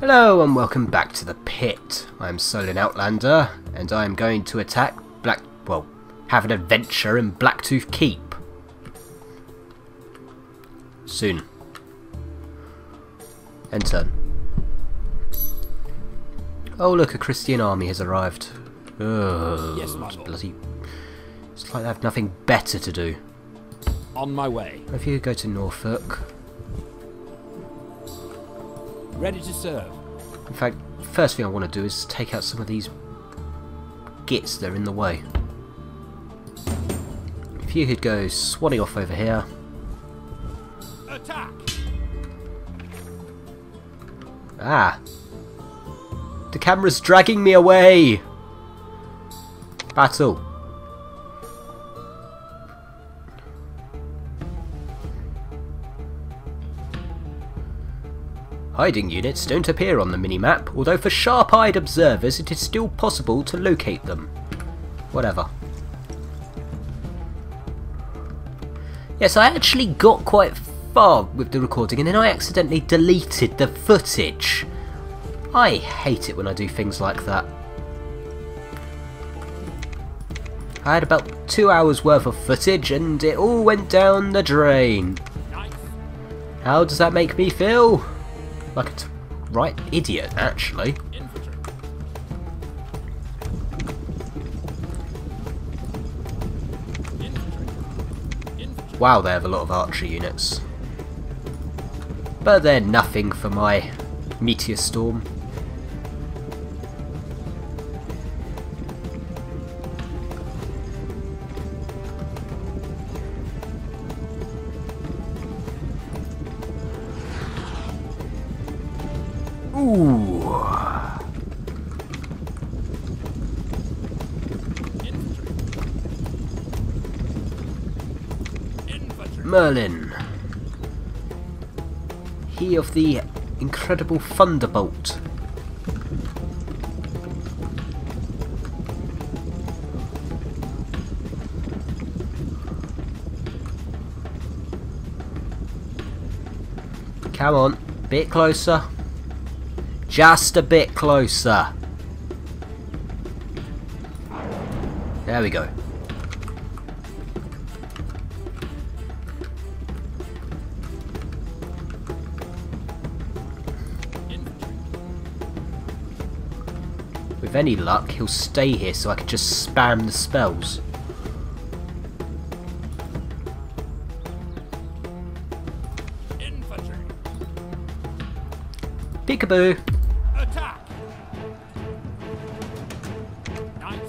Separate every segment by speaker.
Speaker 1: Hello and welcome back to the pit. I'm Solin Outlander and I'm going to attack have an adventure in Blacktooth Keep. Soon. End turn. Oh look, a Christian army has arrived. Oh,
Speaker 2: yes, my
Speaker 1: it's
Speaker 2: lord.
Speaker 1: bloody... It's like they have nothing better to do.
Speaker 2: On my way.
Speaker 1: If you go to Norfolk...
Speaker 2: Ready to serve.
Speaker 1: In fact, first thing I want to do is take out some of these gits that are in the way. If you could go swatting off over here.
Speaker 2: Attack!
Speaker 1: Ah! The camera's dragging me away! Battle. Hiding units don't appear on the minimap, although for sharp-eyed observers it is still possible to locate them. Whatever. Yes, I actually got quite far with the recording and then I accidentally deleted the footage. I hate it when I do things like that. I had about 2 hours worth of footage and it all went down the drain.
Speaker 2: Nice.
Speaker 1: How does that make me feel? Like a right idiot, actually.
Speaker 2: Infantry. Infantry.
Speaker 1: Wow, they have a lot of archer units. But they're nothing for my meteor storm. Ooh.
Speaker 2: Infantry.
Speaker 1: Merlin. He of the incredible thunderbolt. Come on, bit closer. Just a bit closer. There we go. With any luck, he'll stay here so I can just spam the spells.
Speaker 2: Infantry.
Speaker 1: Peekaboo!
Speaker 2: Attack! Nice.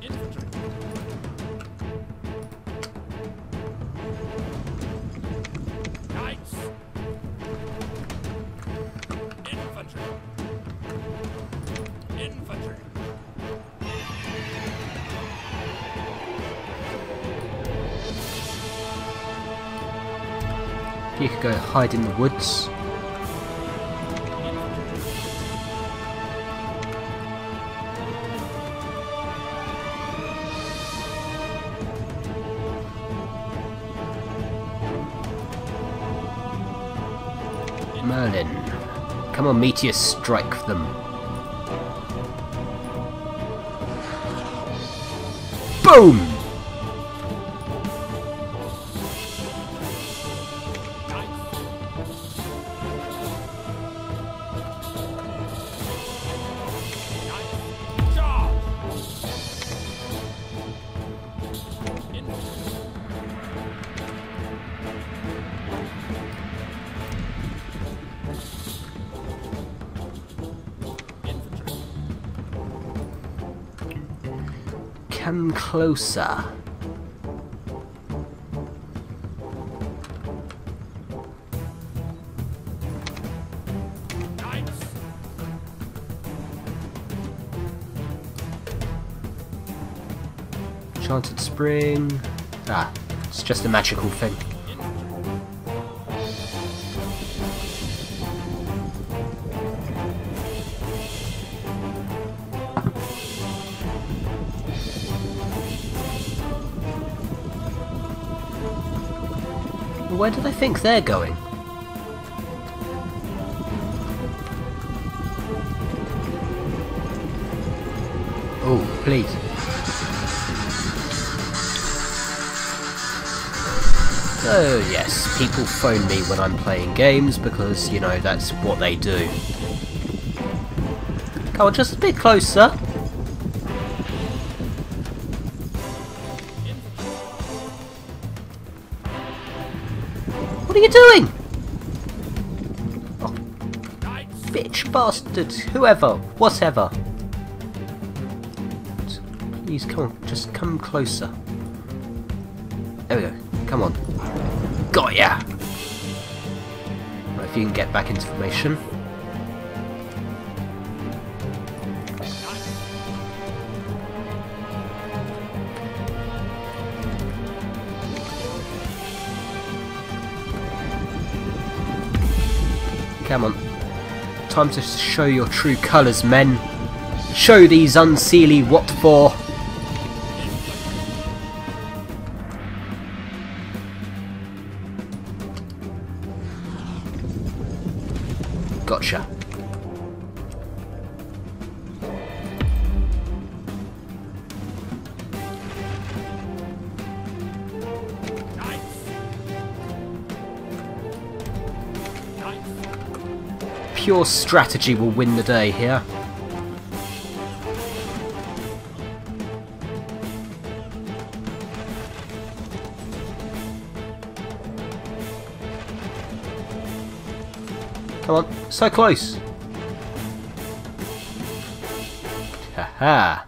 Speaker 2: Infantry. Nice. Infantry. Infantry.
Speaker 1: You could go hide in the woods. Merlin. Come on, meteor strike them. Boom! Come closer. Enchanted Spring. Ah, it's just a magical thing. where do they think they're going? Oh, please. So yes, people phone me when I'm playing games because, you know, that's what they do. Come on, just a bit closer. What are you doing? Oh, bitch, bastard, whoever, whatever. Please, come on, just come closer. There we go, come on. Got ya! Right, if you can get back into formation. Come on. Time to show your true colours, men. Show these unseelie what for. Gotcha. Pure strategy will win the day here. Come on, so close. Haha.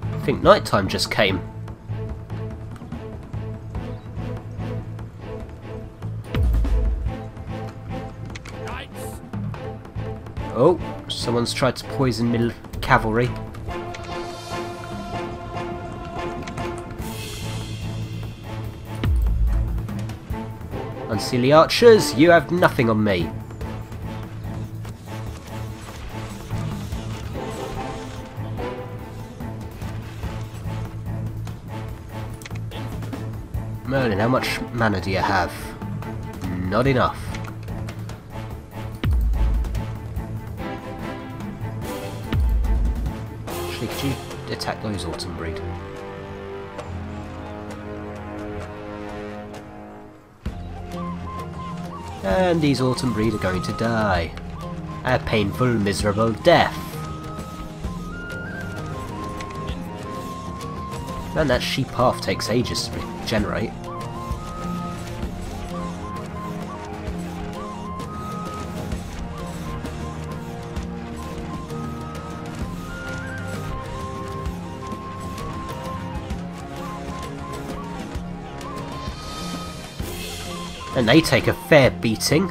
Speaker 1: I think nighttime just came. Oh, someone's tried to poison middle cavalry. Unseelie archers, you have nothing on me. Merlin, how much mana do you have? Not enough. Actually, could you attack those Autumn Breed? And these Autumn Breed are going to die. A painful, miserable death. Man, that sheep path takes ages to regenerate. And they take a fair beating.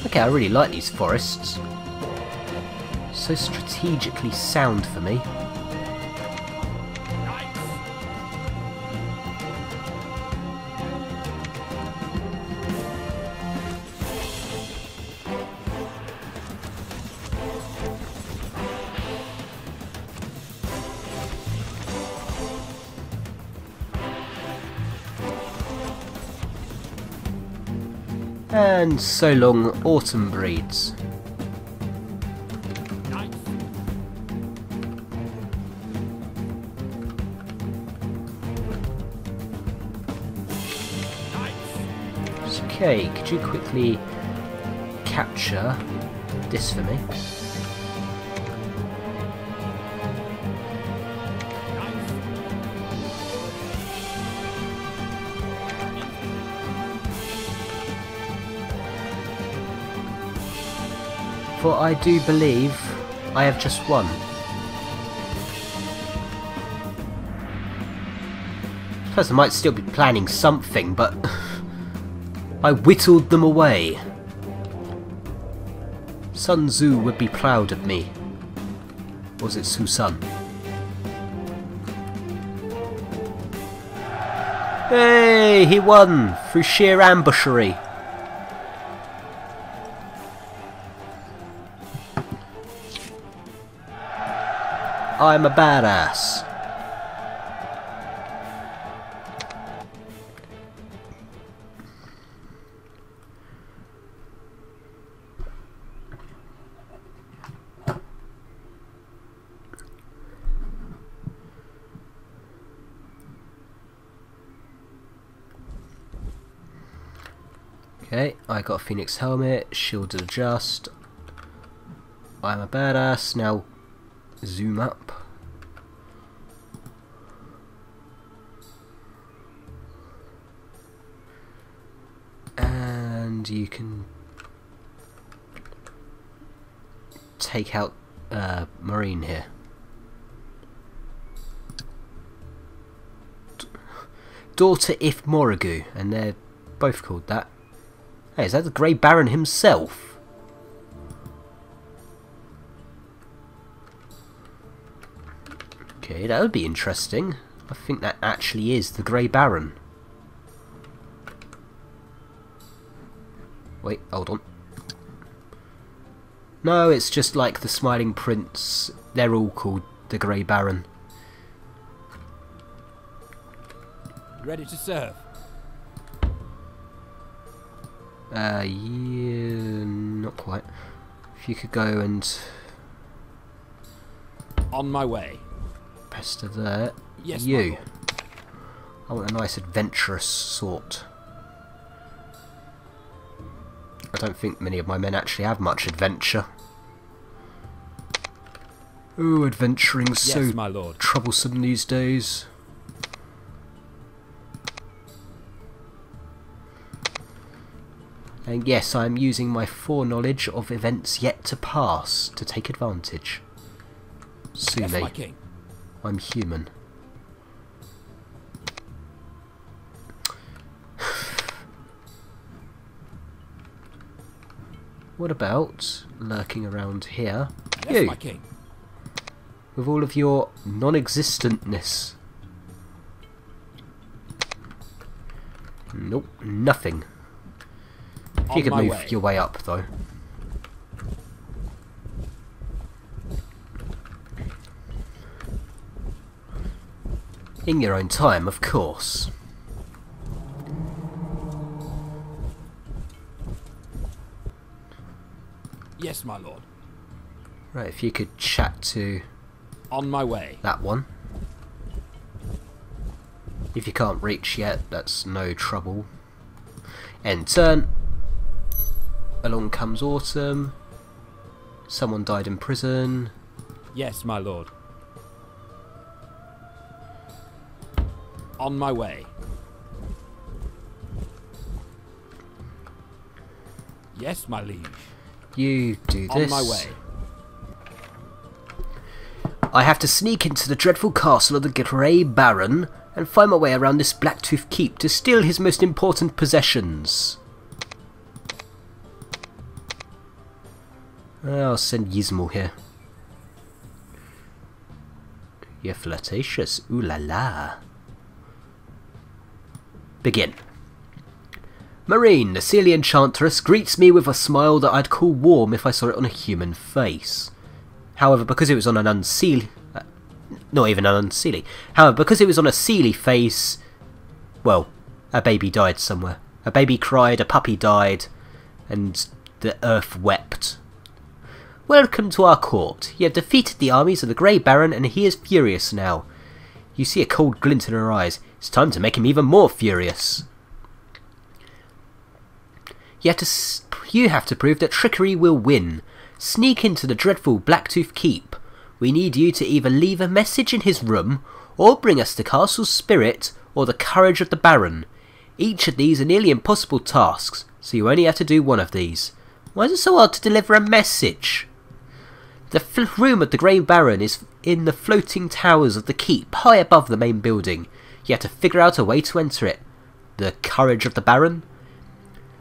Speaker 1: Okay, I really like these forests. So strategically sound for me. And so long, Autumn Breeds. Okay, could you quickly capture this for me? For I do believe I have just won. I suppose I might still be planning something, but I whittled them away. Sun Tzu would be proud of me. Or was it Susan? Hey, he won through sheer ambushery. I'm a badass. Okay, I got a Phoenix helmet, shielded adjust. I'm a badass. Now zoom up. And you can take out Marine here. Daughter if Morrigu, and they're both called that. Hey, is that the Grey Baron himself? Okay, that would be interesting. I think that actually is the Grey Baron. Wait, hold on. No, it's just like the Smiling Prince. They're all called the Grey Baron.
Speaker 2: Ready to serve.
Speaker 1: Yeah, not quite. If you could go and
Speaker 2: On my way.
Speaker 1: press to there.
Speaker 2: Yes,
Speaker 1: you.
Speaker 2: my lord.
Speaker 1: I want a nice adventurous sort. I don't think many of my men actually have much adventure. Ooh, adventuring's
Speaker 2: Yes,
Speaker 1: so
Speaker 2: my lord.
Speaker 1: troublesome these days. And yes, I am using my foreknowledge of events yet to pass to take advantage. Sue
Speaker 2: Yes,
Speaker 1: me.
Speaker 2: my king.
Speaker 1: I'm human. What about lurking around here?
Speaker 2: Yes,
Speaker 1: You,
Speaker 2: my king.
Speaker 1: with all of your non-existentness. Nope, nothing. If you
Speaker 2: On
Speaker 1: could
Speaker 2: my
Speaker 1: move
Speaker 2: way.
Speaker 1: your way up, though. In your own time, of course.
Speaker 2: Yes, my lord.
Speaker 1: Right, if you could chat to
Speaker 2: On my way.
Speaker 1: that one. If you can't reach yet, that's no trouble. End turn. Along comes autumn. Someone died in prison.
Speaker 2: Yes, my lord. On my way. Yes, my liege.
Speaker 1: You do
Speaker 2: On
Speaker 1: this.
Speaker 2: my way.
Speaker 1: I have to sneak into the dreadful castle of the Grey Baron and find my way around this Blacktooth keep to steal his most important possessions. I'll send Yzmal here. You're flirtatious. Ooh la la. Begin. Marine, the Sealy Enchantress, greets me with a smile that I'd call warm if I saw it on a human face. However, because it was on an unseelie... not even an unseelie. However, because it was on a sealy face... well, a baby died somewhere. A baby cried, a puppy died, and the earth wept. Welcome to our court. You have defeated the armies of the Grey Baron, and he is furious now. You see a cold glint in her eyes. It's time to make him even more furious. You have to prove that trickery will win. Sneak into the dreadful Blacktooth Keep. We need you to either leave a message in his room, or bring us the castle's spirit, or the courage of the Baron. Each of these are nearly impossible tasks, so you only have to do one of these. Why is it so hard to deliver a message? The room of the Grey Baron is in the floating towers of the keep, high above the main building. You have to figure out a way to enter it. The courage of the Baron?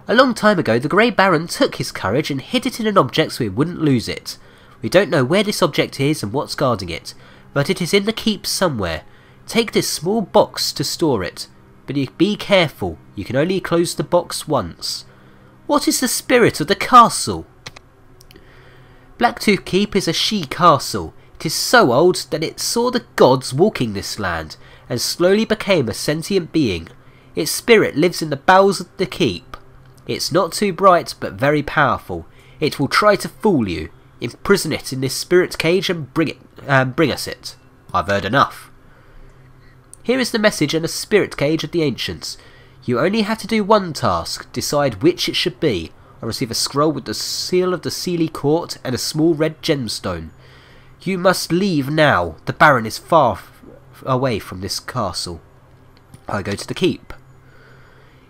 Speaker 1: A long time ago, the Grey Baron took his courage and hid it in an object so he wouldn't lose it. We don't know where this object is and what's guarding it, but it is in the keep somewhere. Take this small box to store it, but be careful, you can only close the box once. What is the spirit of the castle? Blacktooth Keep is a she-castle. It is so old that it saw the gods walking this land, and slowly became a sentient being. Its spirit lives in the bowels of the keep. It's not too bright, but very powerful. It will try to fool you. Imprison it in this spirit cage and bring us it. I've heard enough. Here is the message in a spirit cage of the ancients. You only have to do one task, decide which it should be. I receive a scroll with the seal of the Sealy Court and a small red gemstone. You must leave now. The Baron is far away from this castle. I go to the keep.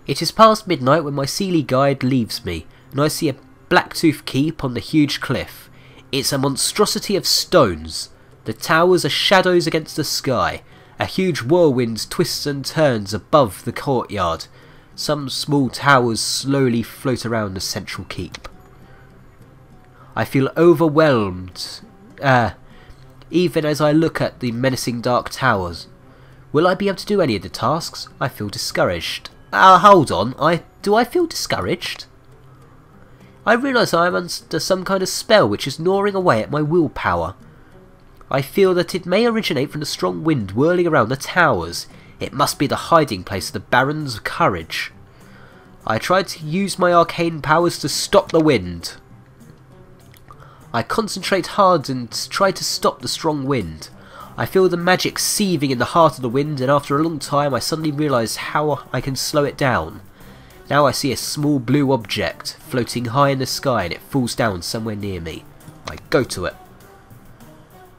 Speaker 1: It is past midnight when my Sealy guide leaves me, and I see a Blacktooth Keep on the huge cliff. It's a monstrosity of stones. The towers are shadows against the sky. A huge whirlwind twists and turns above the courtyard. Some small towers slowly float around the central keep. I feel overwhelmed, even as I look at the menacing dark towers. Will I be able to do any of the tasks? I feel discouraged. Hold on, do I feel discouraged? I realise I am under some kind of spell which is gnawing away at my willpower. I feel that it may originate from the strong wind whirling around the towers. It must be the hiding place of the Baron's courage. I try to use my arcane powers to stop the wind. I concentrate hard and try to stop the strong wind. I feel the magic seething in the heart of the wind, and after a long time I suddenly realise how I can slow it down. Now I see a small blue object floating high in the sky, and it falls down somewhere near me. I go to it.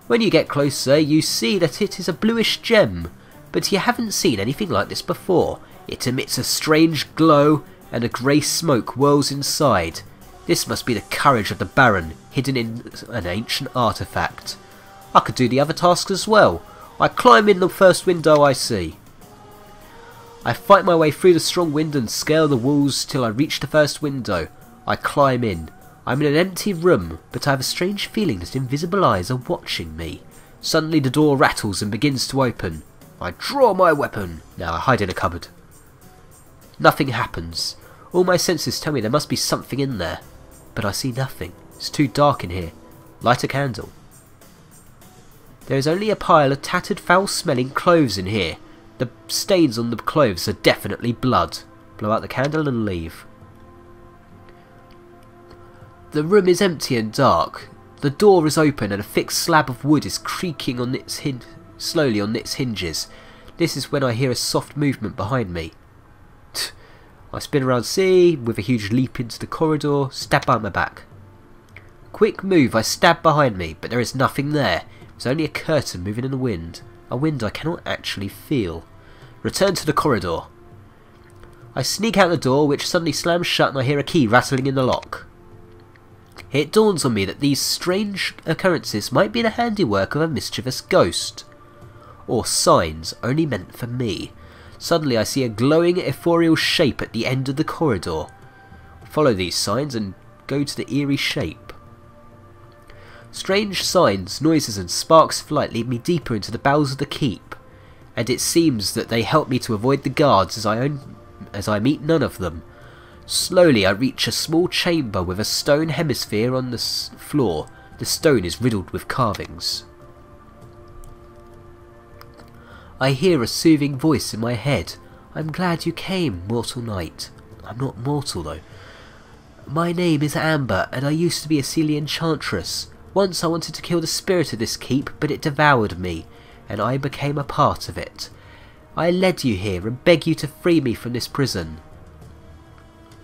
Speaker 1: When you get closer, you see that it is a bluish gem, but you haven't seen anything like this before. It emits a strange glow, and a grey smoke whirls inside. This must be the courage of the Baron, hidden in an ancient artefact. I could do the other tasks as well. I climb in the first window I see. I fight my way through the strong wind and scale the walls till I reach the first window. I climb in. I'm in an empty room, but I have a strange feeling that invisible eyes are watching me. Suddenly the door rattles and begins to open. I draw my weapon. Now I hide in a cupboard. Nothing happens. All my senses tell me there must be something in there. But I see nothing. It's too dark in here. Light a candle. There is only a pile of tattered, foul-smelling clothes in here. The stains on the clothes are definitely blood. Blow out the candle and leave. The room is empty and dark. The door is open and a thick slab of wood is creaking on slowly on its hinges. This is when I hear a soft movement behind me. I spin around C with a huge leap into the corridor, stab by my back. Quick move, I stab behind me, but there is nothing there. It's only a curtain moving in the wind. A wind I cannot actually feel. Return to the corridor. I sneak out the door, which suddenly slams shut, and I hear a key rattling in the lock. It dawns on me that these strange occurrences might be the handiwork of a mischievous ghost. Or signs only meant for me. Suddenly I see a glowing ethereal shape at the end of the corridor. Follow these signs and go to the eerie shape. Strange signs, noises and sparks of light lead me deeper into the bowels of the keep, and it seems that they help me to avoid the guards as I meet none of them. Slowly I reach a small chamber with a stone hemisphere on the floor. The stone is riddled with carvings. I hear a soothing voice in my head. I'm glad you came, mortal knight. I'm not mortal though. My name is Amber, and I used to be a Sealy enchantress. Once I wanted to kill the spirit of this keep, but it devoured me, and I became a part of it. I led you here and beg you to free me from this prison.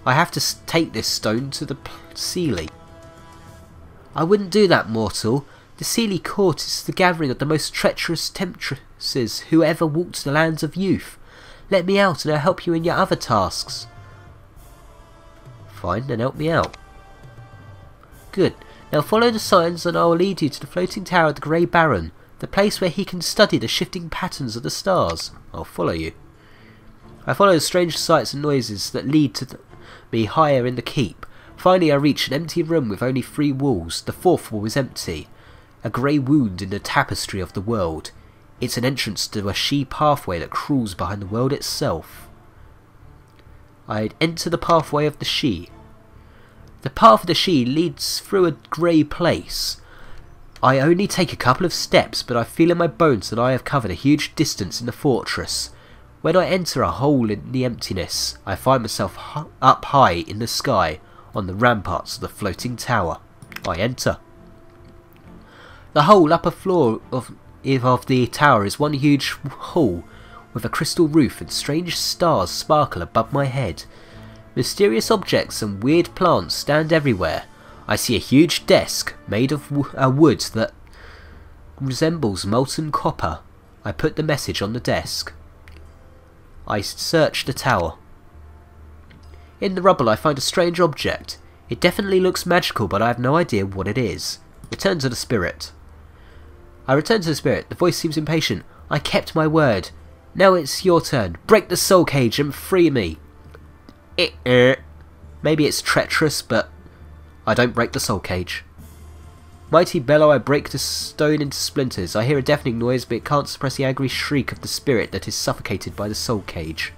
Speaker 1: I have to take this stone to the Sealy. I wouldn't do that, mortal. The Sealy Court is the gathering of the most treacherous temptresses who ever walked the lands of youth. Let me out and I'll help you in your other tasks. Fine, then help me out. Good. Now follow the signs and I will lead you to the floating tower of the Grey Baron, the place where he can study the shifting patterns of the stars. I'll follow you. I follow the strange sights and noises that lead to me higher in the keep. Finally I reach an empty room with only 3 walls. The 4th wall is empty. A grey wound in the tapestry of the world. It's an entrance to a she pathway that crawls behind the world itself. I enter the pathway of the she. The path of the she leads through a grey place. I only take a couple of steps, but I feel in my bones that I have covered a huge distance in the fortress. When I enter a hole in the emptiness, I find myself up high in the sky on the ramparts of the floating tower. I enter. The whole upper floor of the tower is one huge hall with a crystal roof, and strange stars sparkle above my head. Mysterious objects and weird plants stand everywhere. I see a huge desk made of wood that resembles molten copper. I put the message on the desk. I search the tower. In the rubble I find a strange object. It definitely looks magical, but I have no idea what it is. Return to the spirit. I return to the spirit. The voice seems impatient. I kept my word. Now it's your turn. Break the soul cage and free me. Maybe it's treacherous, but I don't break the soul cage. Mighty bellow, I break the stone into splinters. I hear a deafening noise, but it can't suppress the angry shriek of the spirit that is suffocated by the soul cage.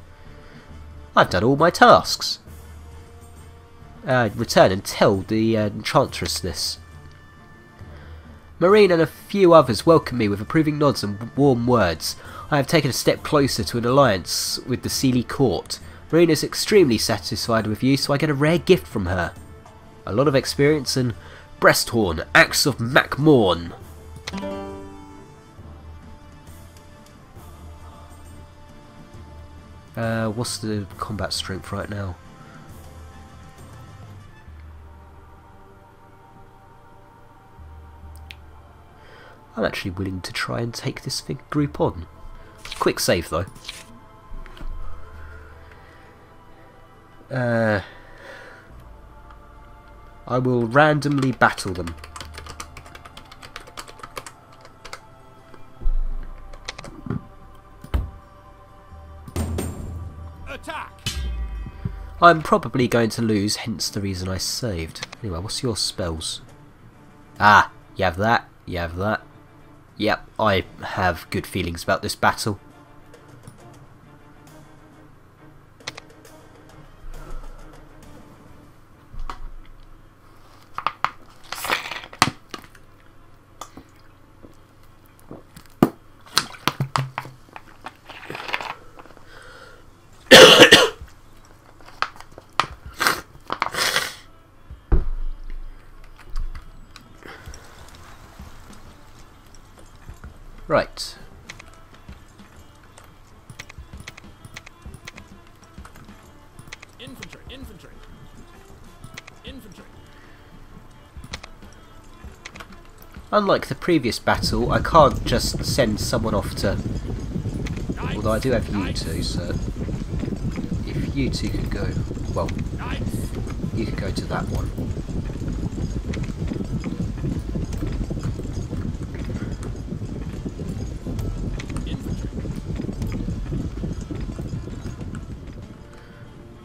Speaker 1: I've done all my tasks. Return and tell the enchantress this. Marine and a few others welcome me with approving nods and warm words. I have taken a step closer to an alliance with the Sealy court. Marine is extremely satisfied with you, so I get a rare gift from her. A lot of experience and breast horn, axe of Macmorn. What's the combat strength right now? I'm actually willing to try and take this group on. Quick save though. I will randomly battle them.
Speaker 2: Attack!
Speaker 1: I'm probably going to lose, hence the reason I saved. Anyway, what's your spells? Ah, you have that, you have that. Yep, I have good feelings about this battle. Right.
Speaker 2: Infantry, infantry. Infantry.
Speaker 1: Unlike the previous battle, I can't just send someone off to... Although I do have you two, so... If you two could go... Well, you could go to that one.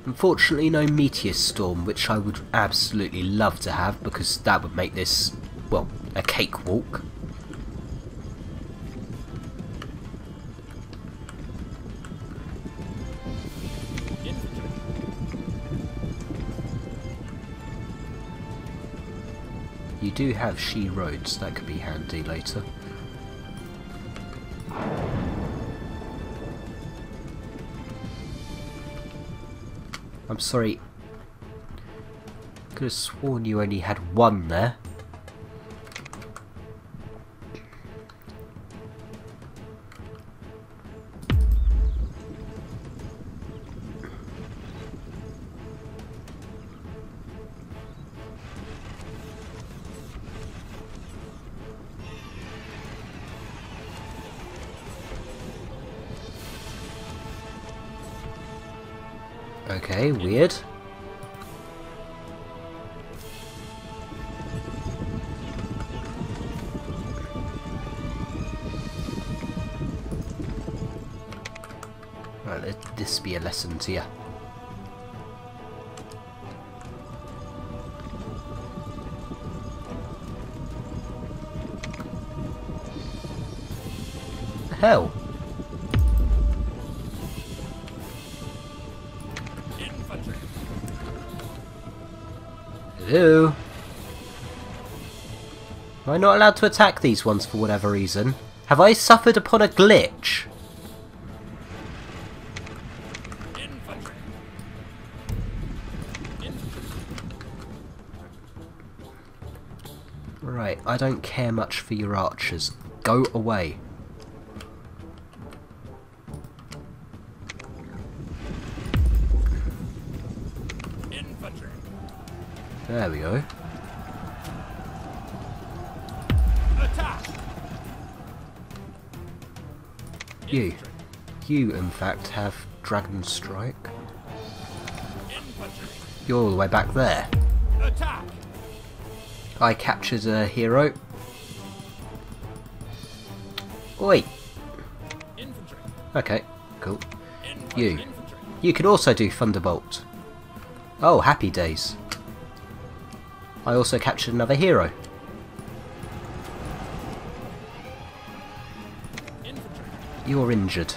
Speaker 1: Unfortunately no meteor storm, which I would absolutely love to have, because that would make this, well, a cakewalk. You do have she roads, that could be handy later. I'm sorry. I could have sworn you only had one there. Okay, weird. Right, let this be a lesson to you. hell?
Speaker 2: Infantry.
Speaker 1: Hello? Am I not allowed to attack these ones for whatever reason? Have I suffered upon a glitch?
Speaker 2: Infantry.
Speaker 1: Right, I don't care much for your archers. Go away.
Speaker 2: Infantry.
Speaker 1: There we go.
Speaker 2: Attack.
Speaker 1: You. You, in fact, have Dragon Strike.
Speaker 2: Infantry.
Speaker 1: You're all the way back there.
Speaker 2: Attack.
Speaker 1: I captured a hero. Oi!
Speaker 2: Infantry.
Speaker 1: Okay, cool.
Speaker 2: Infantry.
Speaker 1: You.
Speaker 2: Infantry.
Speaker 1: You can also do Thunderbolt. Oh, happy days. I also captured another hero.
Speaker 2: Infantry.
Speaker 1: You're injured.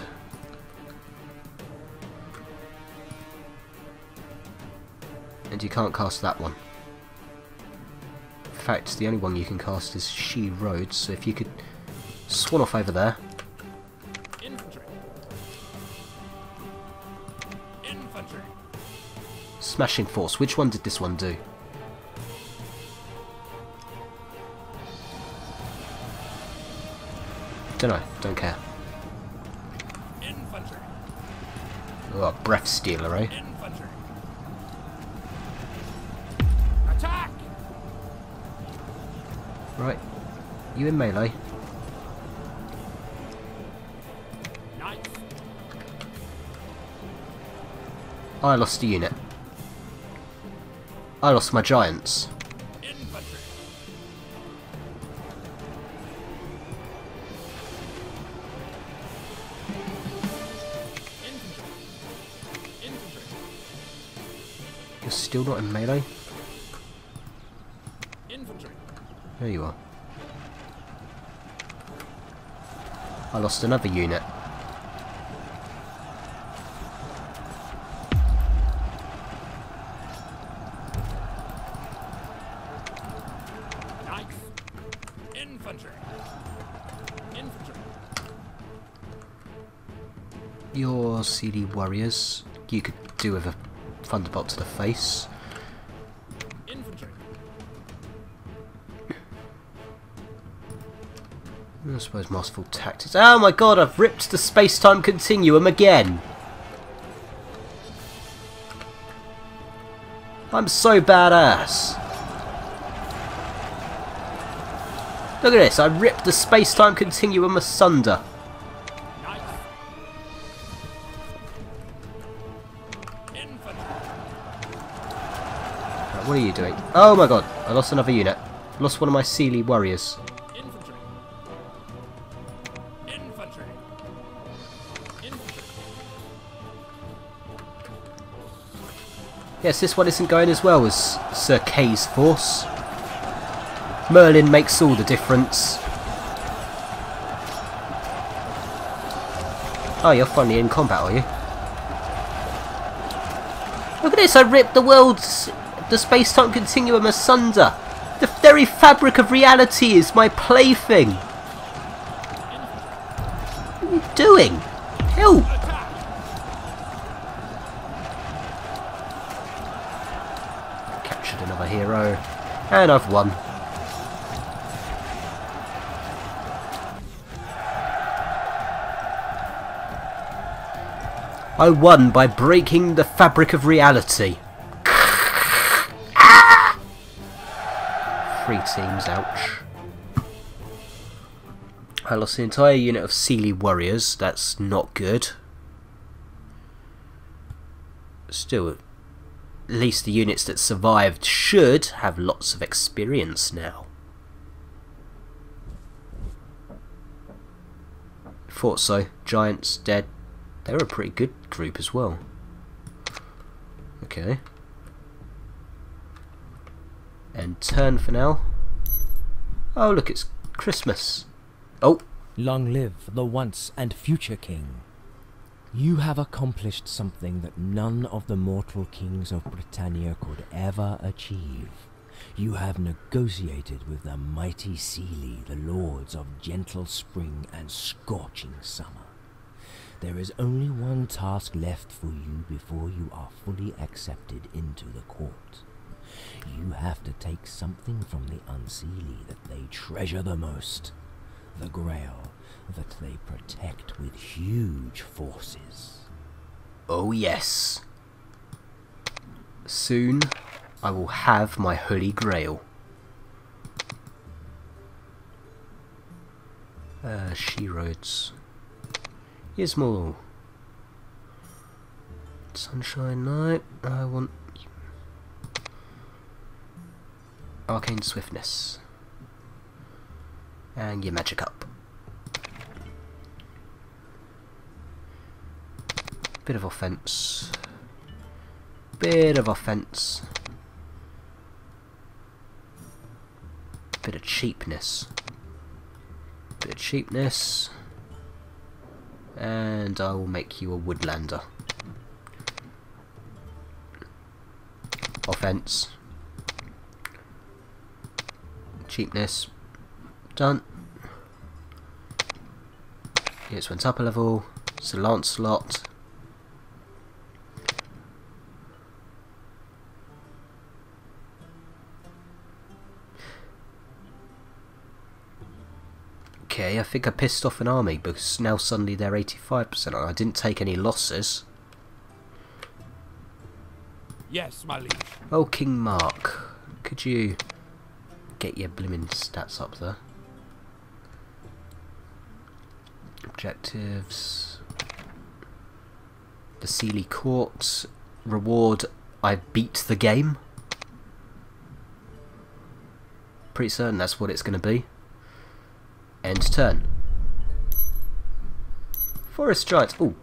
Speaker 1: And you can't cast that one. In fact, the only one you can cast is She Road, so if you could swan off over there.
Speaker 2: Infantry. Infantry.
Speaker 1: Smashing Force. Which one did this one do? Dunno, don't care.
Speaker 2: Infantry.
Speaker 1: Oh, Breath Stealer, eh?
Speaker 2: Infantry. Attack.
Speaker 1: Right. You in melee?
Speaker 2: Knights.
Speaker 1: I lost a unit. I lost my giants.
Speaker 2: Infantry. Infantry. Infantry.
Speaker 1: You're still not in melee?
Speaker 2: Infantry.
Speaker 1: There you are. I lost another unit.
Speaker 2: Knights. Infantry. Infantry.
Speaker 1: Your CD warriors, you could do with a Thunderbolt to the face.
Speaker 2: Infantry.
Speaker 1: I suppose Masterful Tactics. Oh my god, I've ripped the space-time continuum again! I'm so badass! Look at this, I ripped the space-time continuum asunder.
Speaker 2: Knights. Infantry.
Speaker 1: Right, what are you doing? Oh my god, I lost another unit. I lost one of my Sealy warriors.
Speaker 2: Infantry. Infantry. Infantry.
Speaker 1: Yes, this one isn't going as well as Sir Kay's force. Merlin makes all the difference. Oh, you're finally in combat, are you? Look at this, I ripped the space-time continuum asunder. The very fabric of reality is my plaything. What are you doing? Help!
Speaker 2: Attack.
Speaker 1: Captured another hero. And I've won. I won by breaking the fabric of reality. 3 teams, ouch. I lost an entire unit of Sealy warriors, that's not good. Still, at least the units that survived should have lots of experience now. Thought so. Giants dead. They were a pretty good group as well. Okay. And turn for now. Oh look, it's Christmas. Oh,
Speaker 3: Long live the once and future king. You have accomplished something that none of the mortal kings of Britannia could ever achieve. You have negotiated with the mighty Seelie, the lords of gentle spring and scorching summer. There is only one task left for you before you are fully accepted into the court. You have to take something from the Unseelie that they treasure the most, the Grail that they protect with huge forces.
Speaker 1: Oh yes. Soon I will have my Holy Grail. She-roads. Here's more. Sunshine Night. I want Arcane Swiftness. And your magic up. Bit of offense. Bit of offense. Bit of cheapness. Bit of cheapness. And I will make you a woodlander. Offense. Cheapness. Done. This went up a level. Sir Lancelot. Okay, I think I pissed off an army because now suddenly they're 85%. I didn't take any losses.
Speaker 2: Yes, my liege.
Speaker 1: Oh, King Mark, could you get your blimmin' stats up there? Objectives. The Seelie Court. Reward, I beat the game. Pretty certain that's what it's going to be. End turn. Forest Giants. Oh,